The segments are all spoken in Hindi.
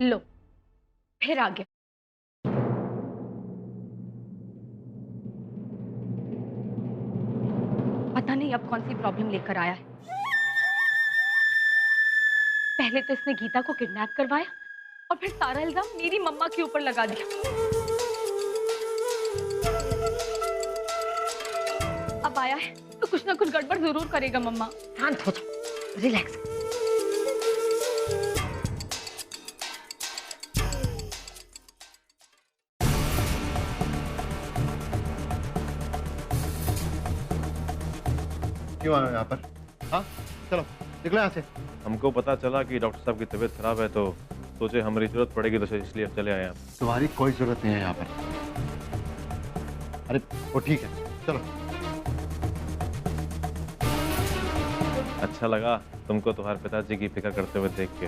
लो, फिर आ गया। पता नहीं अब कौन सी प्रॉब्लम लेकर आया है। पहले तो इसने गीता को किडनैप करवाया और फिर सारा इल्जाम मेरी मम्मा के ऊपर लगा दिया। अब आया है तो कुछ ना कुछ गड़बड़ जरूर करेगा मम्मा। शांत हो जाओ, रिलैक्स। क्यों आए हो यहाँ पर? हाँ, चलो निकलो यहाँ से। हमको पता चला कि डॉक्टर साहब की तबीयत खराब है तो सोचे हमारी जरूरत पड़ेगी तो इसलिए चले आए आप। तुम्हारी कोई जरूरत नहीं है यहाँ पर। अरे वो ठीक है, चलो। अच्छा लगा तुमको तुम्हारे पिताजी की फिक्र करते हुए देख के,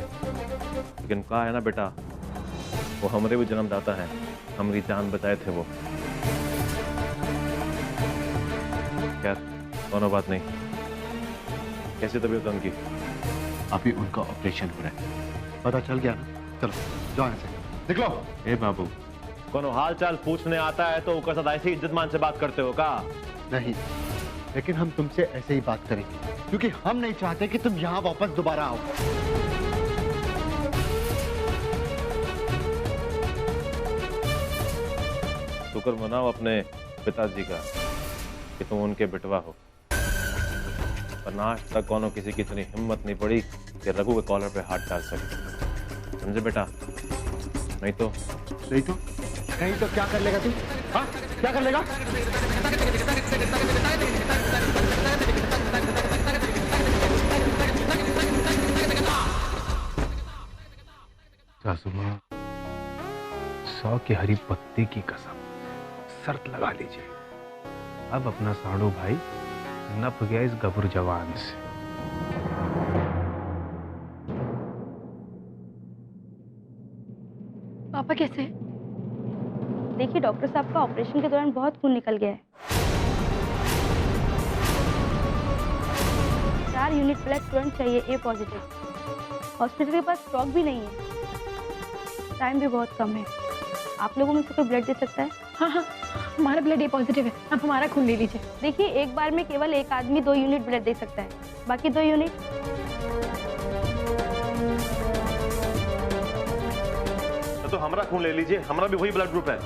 लेकिन कहा है ना बेटा, वो हमारे भी जन्मदाता है, हमारी जान बचाए थे वो। खैर दोनों बात नहीं। कैसी तबीयत है उनकी? अभी उनका ऑपरेशन हो रहा है, पता चल गया ना? चलो जाओ यहाँ से, निकलो। ए बाबू, कोनो हाल चाल पूछने आता है तो उसके साथ ऐसे ही इज्जत मान से बात करते हो का? नहीं, लेकिन हम तुमसे ऐसे ही बात करेंगे क्योंकि हम नहीं चाहते कि तुम यहाँ वापस दोबारा आओ। शुक्र मनाओ अपने पिताजी का कि तुम उनके बिटवा हो, पर आज तक कोनो किसी की इतनी हिम्मत नहीं पड़ी कि रघु के कॉलर पे हाथ डाल सके। समझे बेटा? नहीं तो नहीं तो क्या कर लेगा तू? हाँ, क्या कर लेगा? सासू माँ, 100 की हरी पत्ती की कसम, शर्त लगा लीजिए, अब अपना साड़ू भाई नप गया इस गबरू जवान से। पापा कैसे हैं? देखिए डॉक्टर साहब का ऑपरेशन के दौरान बहुत खून निकल गया है। 4 यूनिट ब्लड तुरंत चाहिए, ए पॉजिटिव। हॉस्पिटल के पास स्टॉक भी नहीं है, टाइम भी बहुत कम है। आप लोगों में से कोई ब्लड दे सकता है? हाँ, हमारा ब्लड ए पॉजिटिव है, आप हमारा खून ले लीजिए। देखिए एक बार में केवल एक आदमी 2 यूनिट ब्लड दे सकता है, बाकी 2 यूनिट। तो हमारा खून ले लीजिए, हमारा भी वही ब्लड ग्रुप है।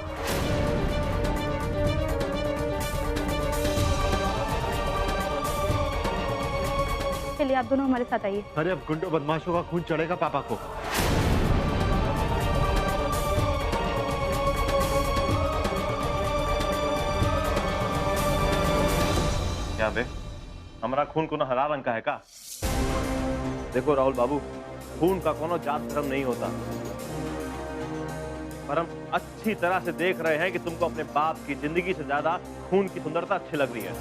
चलिए आप दोनों हमारे साथ आइए। अरे अब गुंडों बदमाशों का खून चढ़ेगा पापा को। क्या बे, हमारा खून कोनो हरा रंग का है का? देखो राहुल बाबू, खून का कोनो जात धर्म नहीं होता, पर हम अच्छी तरह से देख रहे हैं कि तुमको अपने बाप की जिंदगी से ज्यादा खून की सुंदरता अच्छी लग रही है।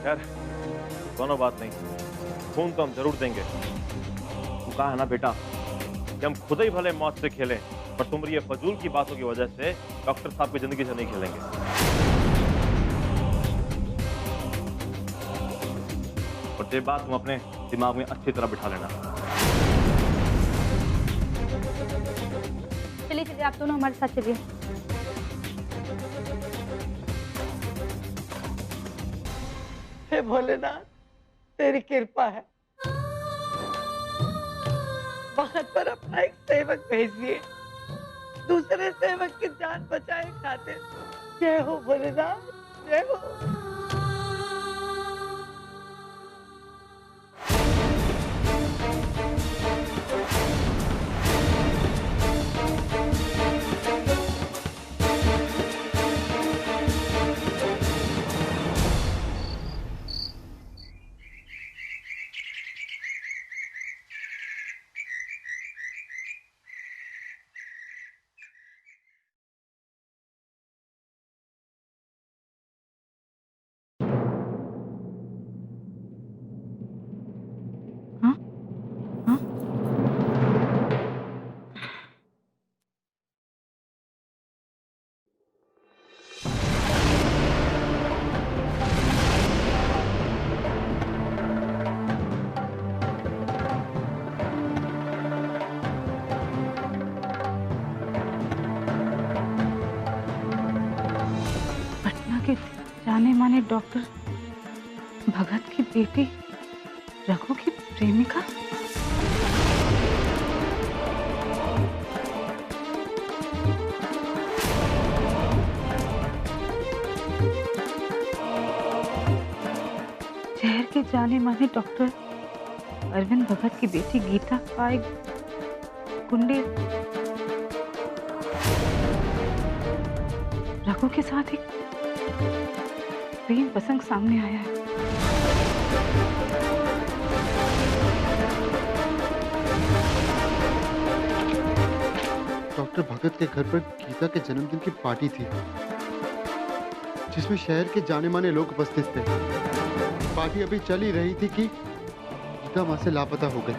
खैर कोनो बात नहीं, खून तो हम जरूर देंगे। तू कहा है ना बेटा कि हम खुद ही भले मौत से खेलें, पर तुम्हारी ये फजूल की बातों की वजह से डॉक्टर साहब की जिंदगी से नहीं खेलेंगे। और ये बात तुम अपने दिमाग में अच्छी तरह बिठा लेना। चलिए आप दोनों हमारे साथ चलिए। हे भोलेनाथ, तेरी कृपा है, वहां पर अपना एक सेवक भेजिए, दूसरे सेवक की जान बचाए खातिर। जय हो भोलेनाथ, जय हो। जाने माने डॉक्टर भगत की बेटी रघु की प्रेमिका। शहर के जाने माने डॉक्टर अरविंद भगत की बेटी गीता का एक गुंडे रघु के साथ एक प्रेम प्रसंग सामने आया है। डॉक्टर भगत के घर पर गीता के जन्मदिन की पार्टी थी जिसमें शहर के जाने माने लोग उपस्थित थे। पार्टी अभी चल ही रही थी कि गीता वहां से लापता हो गई।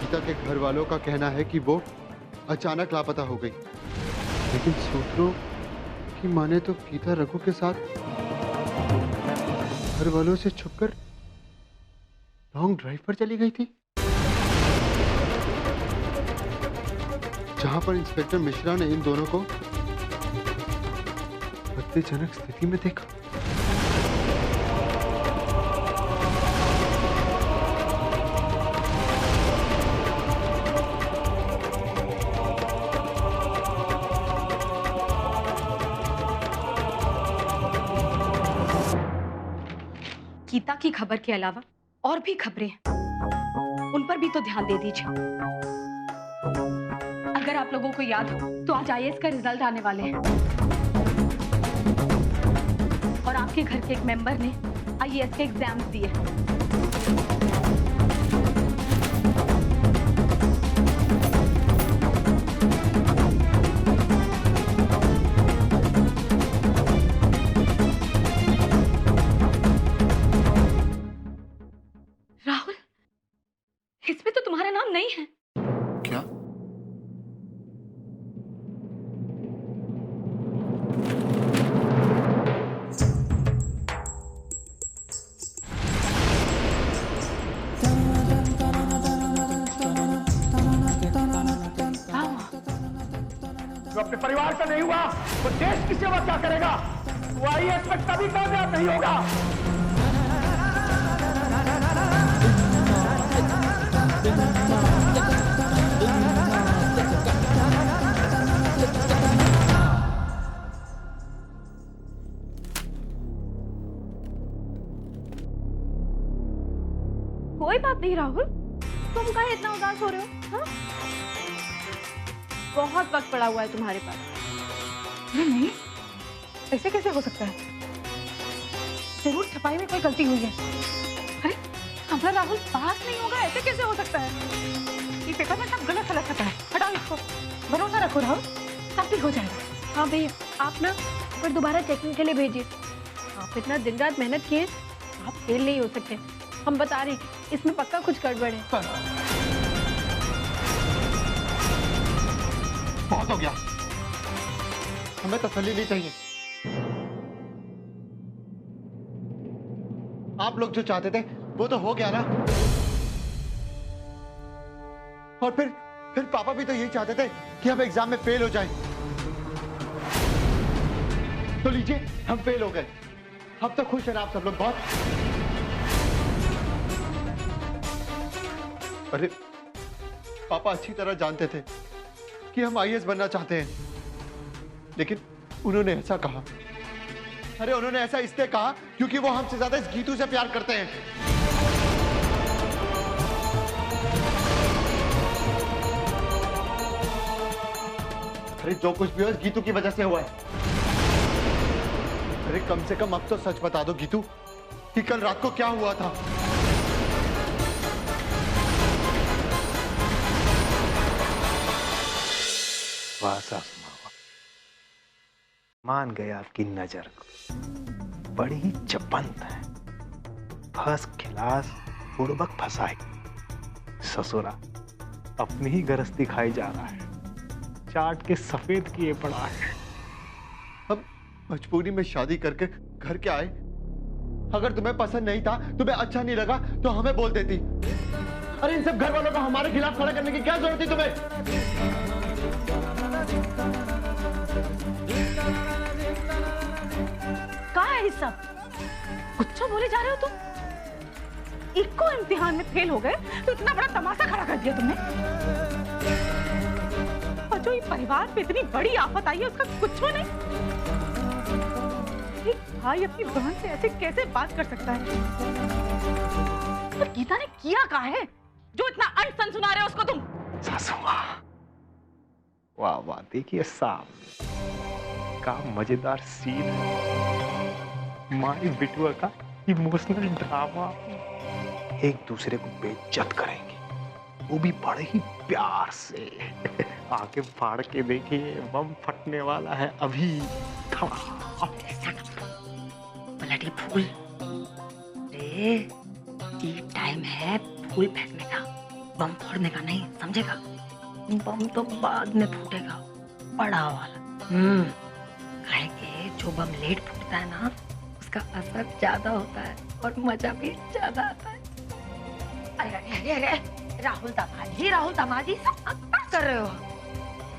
गीता के घर वालों का कहना है कि वो अचानक लापता हो गई, लेकिन सूत्रों की माने तो गीता रघु के साथ घर वालों से छुपकर लॉन्ग ड्राइव पर चली गई थी, जहां पर इंस्पेक्टर मिश्रा ने इन दोनों को आपत्तिजनक स्थिति में देखा। गीता की खबर के अलावा और भी खबरें हैं, उन पर भी तो ध्यान दे दीजिए। अगर आप लोगों को याद हो तो आज आईएएस का रिजल्ट आने वाले हैं और आपके घर के एक मेंबर ने आईएएस के एग्जाम्स दिए हैं। राहुल, इसमें तो तुम्हारा नाम नहीं है। क्या? जो अपने परिवार का नहीं हुआ वो देश की सेवा क्या करेगा? वो आईएएस में कभी कामयाब नहीं होगा। कोई बात नहीं राहुल, तुम काहे इतना उदास हो रहे हो? हाँ? बहुत वक्त पड़ा हुआ है तुम्हारे पास। नहीं, ऐसे कैसे हो सकता है? जरूर छपाई में कोई गलती हुई है। अरे हमारा राहुल पास नहीं होगा, ऐसे कैसे हो सकता है? ये पेपर में सब गलत गलत आता है। हटाओ इसको, भरोसा रखो राहुल, सब ठीक हो जाएगा। हाँ भैया, आप ना पर दोबारा चेकिंग के लिए भेजिए। आप इतना दिन रात मेहनत किए, आप फेल नहीं हो सकते। हम बता रहे हैं, इसमें पक्का कुछ गड़बड़ है। बहुत हो गया, हमें तसल्ली नहीं चाहिए। आप लोग जो चाहते थे वो तो हो गया ना। और फिर पापा भी तो यही चाहते थे कि हम एग्जाम में फेल हो जाएं। तो लीजिए, हम फेल हो गए। अब तो खुश हैं आप सब लोग बहुत। अरे पापा अच्छी तरह जानते थे कि हम आईएएस बनना चाहते हैं, लेकिन उन्होंने ऐसा कहा। अरे उन्होंने ऐसा इसलिए कहा क्योंकि वो हमसे ज्यादा इस गीतू से प्यार करते हैं। अरे जो कुछ भी हो, इस गीतू की वजह से हुआ है। अरे कम से कम अब तो सच बता दो गीतू कि कल रात को क्या हुआ था। वाह सासू माँ, मान गए आपकी नजर को। बड़ी ही चपंत है, फर्स्ट क्लास बुड़बक फंसाई। ससुरा अपनी ही गरस्ती खाई जा रहा है, चाट के सफेद किए पड़ा है। हम मजबूरी में शादी करके घर के आए। अगर तुम्हें पसंद नहीं था, तुम्हें अच्छा नहीं लगा तो हमें बोल देती। अरे इन सब घर वालों का हमारे खिलाफ खड़ा करने की क्या जरूरत थी तुम्हें? है ये सब? कुछ बोले जा रहे हो तुम? एक को इम्तिहान में फेल हो गए तो इतना बड़ा तमाशा खड़ा कर दिया तुमने। और जो ये परिवार पे इतनी बड़ी आफत आई है उसका कुछ नहीं। एक भाई अपनी बहन से ऐसे कैसे बात कर सकता है? और गीता ने किया क्या है जो इतना अनसन सुना रहे हो उसको तुम? सासू माँ, वाह वाह, देखिए साहब का मजेदार सीन है। माई बिटुआ का इमोशनल ड्रामा, एक दूसरे को बेइज्जत करेंगे, वो भी बड़े ही प्यार से। आके फाड़ के देखिए, बम फटने वाला है अभी। ब्लडी फूल, रे ये टाइम है फूल फेंकने का, बम फोड़ने का नहीं, समझेगा? बम तो बाद में फूटेगा, बड़ा वाला। काहे के जो बम लेट फूटता है ना, उसका असर ज्यादा होता है और मजा भी ज्यादा आता है। अरे अरे अरे अरे, राहुल दामाजी सब क्या कर रहे हो?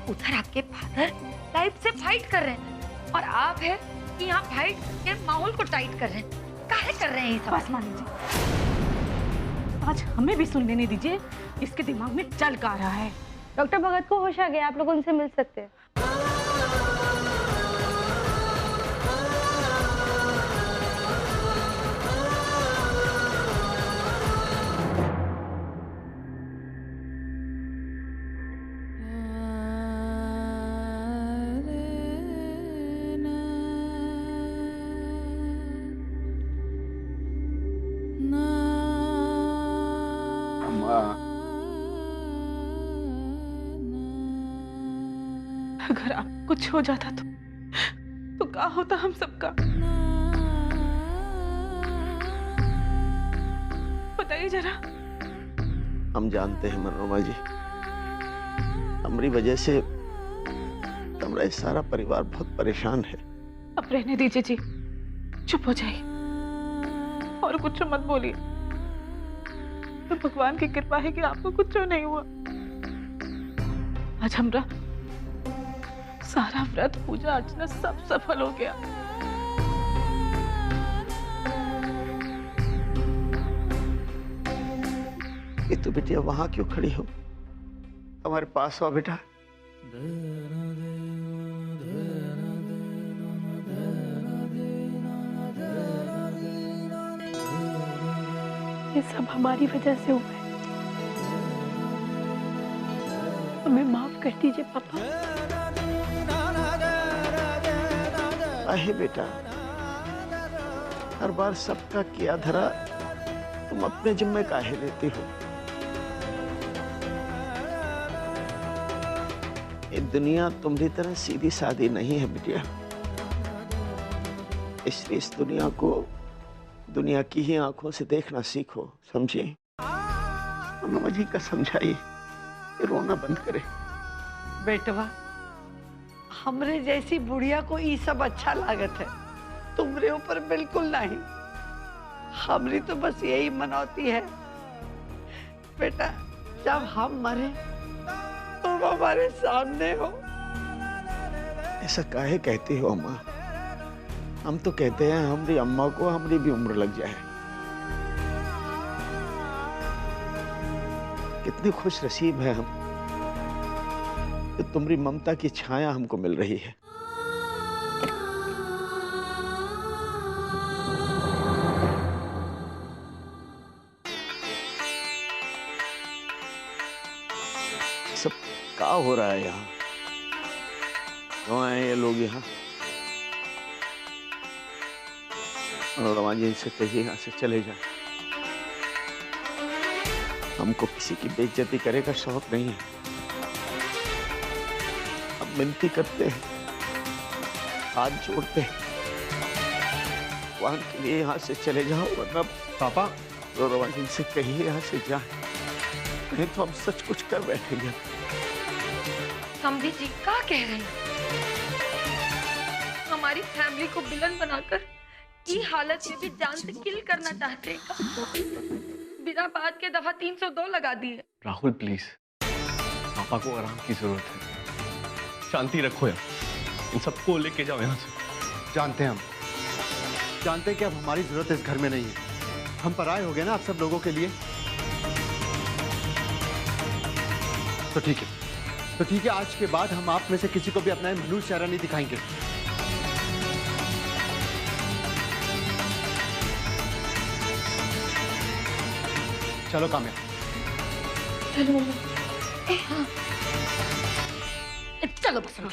उधर आपके फादर लाइफ से फाइट कर रहे हैं और आप है कि यहाँ फाइट के माहौल को टाइट कर रहे हैं। काहे कर रहे हैं ये सब? बस मान लीजिए, आज हमें भी सुन लेने दीजिए इसके दिमाग में चल क्या रहा है। डॉक्टर भगत को होश आ गया, आप लोग उनसे मिल सकते हैं। अगर आप कुछ हो जाता तो क्या होता हम सबका? बताइए जरा। हम जानते हैं मनोरमा जी, हमारी वजह से हमारा सारा परिवार बहुत परेशान है। अब रहने दीजिए जी, चुप हो जाइए और कुछ मत बोलिए। तो भगवान की कृपा है कि आपको कुछ नहीं हुआ। आज हमरा सारा व्रत पूजा अर्चना सब सफल हो गया। ये तो बेटिया वहां क्यों खड़ी हो? हमारे पास आओ बेटा। ये सब हमारी वजह से हुआ है, हमें माफ कर दीजिए पापा। आहे बेटा, हर बार सबका किया धरा तुम अपने जिम्मे काहे लेती हो? ये दुनिया तुम्हारी तरह सीधी सादी नहीं है बिटिया, इसलिए इस दुनिया को दुनिया की ही आंखों से देखना सीखो, समझे? मनोरमा जी का समझाइए, रोना बंद करे। बेटवा, हमरे जैसी बुढ़िया को ये सब अच्छा लागत है, तुमरे ऊपर बिल्कुल नहीं। हमरी तो बस यही मनौती है बेटा, जब हम मरे तुम हमारे सामने हो। ऐसा काहे कहती हो अम्मा? हम तो कहते हैं हमारी अम्मा को हमारी भी उम्र लग जाए। कितने खुश नसीब है हम कि तुम्हारी ममता की छाया हमको मिल रही है। सब क्या हो रहा है यहाँ? क्यों आए ये लोग यहाँ? मनोरमा जी से कहिए यहाँ से चले जाए। हमको किसी की बेइज्जती करे का शौक नहीं है। हम विनती करते हैं, हाथ जोड़ते हैं, भगवान के लिए यहाँ से चले जाओ, वरना पापा मनोरमा जी से कहिए यहाँ से जाए, नहीं तो हम सच कुछ कर बैठेंगे। समझी जी क्या कह रहे हैं? हमारी फैमिली को विलन बनाकर ये हालत में भी जान से किल करना चाहते हैं। बिना बात के दफा 302 लगा दी है। राहुल प्लीज, पापा को आराम की जरूरत है, शांति रखो यार। इन सबको लेके जाओ यहाँ से। जानते हैं हम, जानते हैं कि अब हमारी जरूरत इस घर में नहीं है। हम पराये हो गए ना आप सब लोगों के लिए। तो ठीक है, आज के बाद हम आप में से किसी को भी अपना मनहूस चेहरा नहीं दिखाएंगे। चलो काम्या। चलो मम्मी। हाँ। चलो बसंत।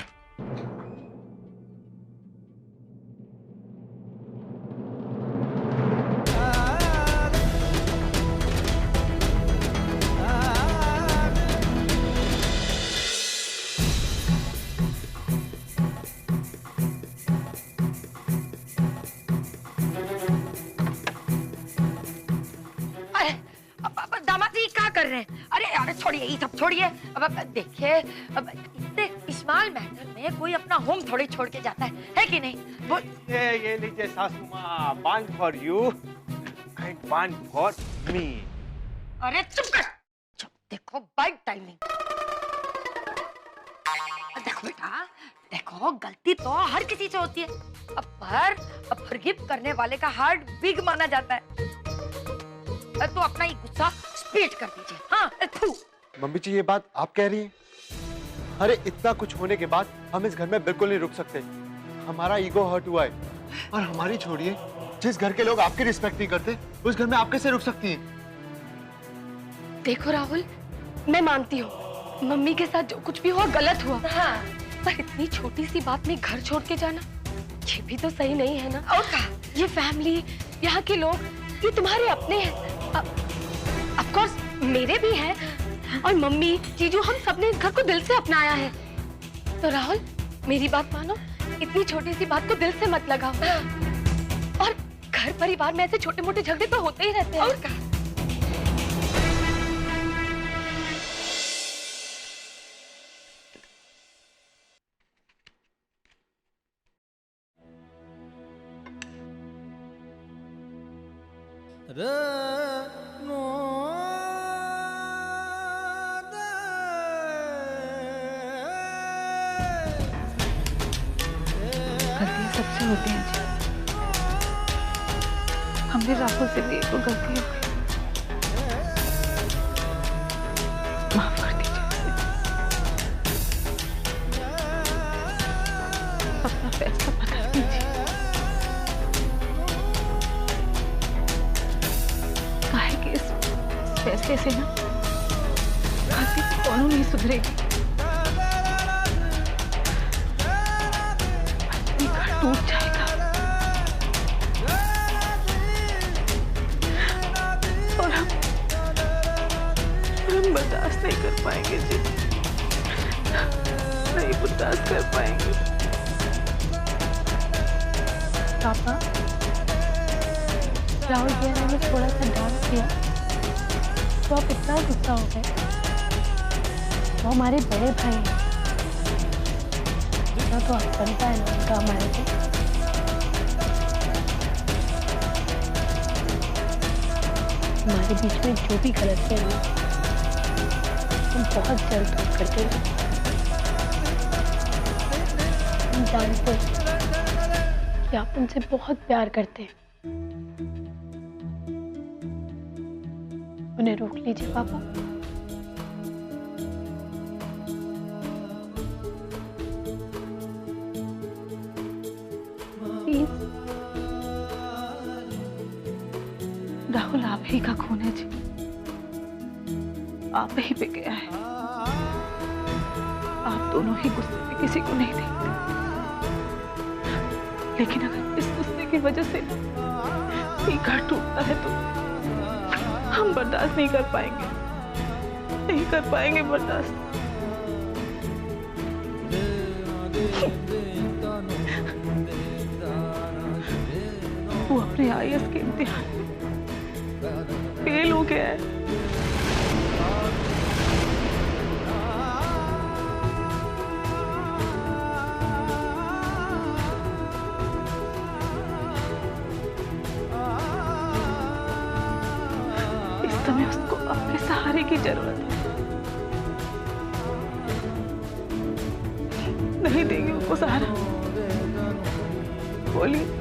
दामाद जी क्या कर रहे हैं? अरे छोड़िए, ये सब छोड़िए। अब देखिए, अब इतने स्मॉल मैटर में कोई अपना होम थोड़ी छोड़ के जाता है कि नहीं? वो ये लीजिए सासू माँ, पान फॉर यू एंड पान फॉर मी। अरे चुप कर, चुप। देखो बाइट टाइमिंग। देखो बेटा, देखो गलती तो हर किसी से होती है, पर फॉरगिव करने वाले का हार्ट बिग माना जाता है। तो अपना ये गुस्सा स्पीड कर दीजिए। हाँ, मम्मी जी ये बात आप कह रही हैं? अरे इतना कुछ होने के बाद हम इस घर में बिल्कुल नहीं रुक सकते। हमारा ईगो हर्ट हुआ है। और हमारी छोड़िए, जिस घर के लोग आपकी रिस्पेक्ट नहीं करते उस घर में आप कैसे रुक सकती हैं? देखो राहुल, मैं मानती हूँ मम्मी के साथ जो कुछ भी हुआ गलत हुआ। हाँ। पर इतनी छोटी सी बात में घर छोड़ के जाना, ये भी तो सही नहीं है ना। और क्या? ये फैमिली, यहाँ के लोग, ये तुम्हारे अपने हैं। ऑफ कोर्स मेरे भी हैं, और मम्मी, जीजू, हम सबने इस घर को दिल से अपनाया है। तो राहुल, मेरी बात मानो, इतनी छोटी सी बात को दिल से मत लगाओ। और घर परिवार में ऐसे छोटे मोटे झगड़े तो होते ही रहते हैं। और क्या? गलतियां सबसे होती हैं जी। हमने राहुल से भी एक गलती हो गई, माफ कर दीजिए उसे। अपना फैसला बदल दीजिए। काहे कि इस फैसले से ना गलती कौनों नहीं सुधरेगी। टूट जाएगा और हम बर्दाश्त नहीं कर पाएंगे जी, नहीं बर्दाश्त कर पाएंगे। पापा, राहुल भैया ने हमें थोड़ा सा डांट किया तो आप इतना गुस्सा हो गए? वो हमारे बड़े भाई हैं, तो आप बनता है ना उनका हमारे को। हमारे बीच में जो भी गलतियां हुई हम बहुत जल्द दूर करते हैं। हम जानते हैं कि आप उनसे बहुत प्यार करते हैं। उन्हें रोक लीजिए पापा। राहुल आप ही का खून है जी, आप ही पे गया है। आप दोनों ही गुस्से में किसी को नहीं देखते, लेकिन अगर इस गुस्से की वजह से ये घर टूटता है तो हम बर्दाश्त नहीं कर पाएंगे, नहीं कर पाएंगे बर्दाश्त। वो अपने आईएएस के इम्तिहान में फेल हो गया है। इस समय उसको अपने सहारे की जरूरत है। नहीं देंगे उसको सहारा? बोलिए।